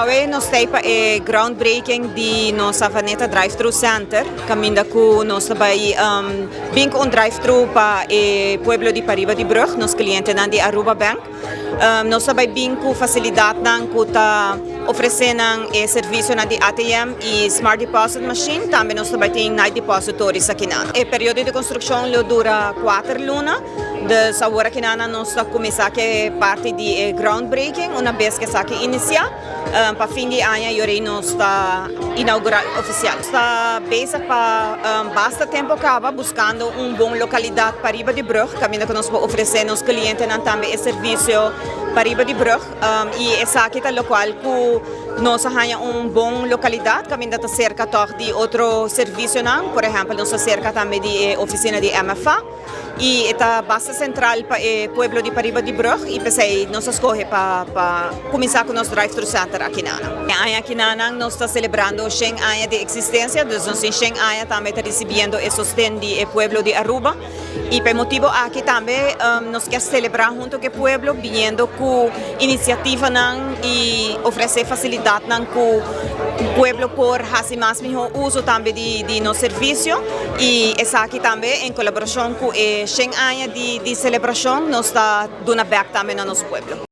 Hoy nos está groundbreaking di nossa Vaneta Drive-Thru Center. Caminda com nós também bem um drive-thru para o pueblo de Pariba de Brug, nos clientes de Aruba Bank. Nós também bem com facilidade que está oferecendo serviço de ATM e Smart Deposit Machine. Também nós também tem night depositories aqui. O período de construção dura 4 lunas. De agora que nós começamos a parte de groundbreaking, uma vez que está inicia. Para fim de ano, eu não está inaugurar oficial. Está basic para basta tempo acaba buscando boa localidade para Riba de Brug, caminho que nós oferecemos aos clientes também esse serviço para Riba de Brug e essa aqui é o local que nós temos boa localidade, caminho está cerca de outro serviço não, por exemplo, nós cerca também de oficina de MFA e está base central para o pueblo de Pariba de Brug e pensei nós escolhe para começar com nosso drive-thru center aqui na aqui nós está celebrando 100 anos de existência, então nós 100 anos também está recebendo o sustento do pueblo de Aruba e por motivo aqui também nós queremos celebrar junto com o pueblo vindo com iniciativa e oferecer facilidade com o pueblo por fazer mais melhor uso também de nosso serviço e essa aqui também em colaboração com 100 anos de celebração nós está dando back também no nosso pueblo.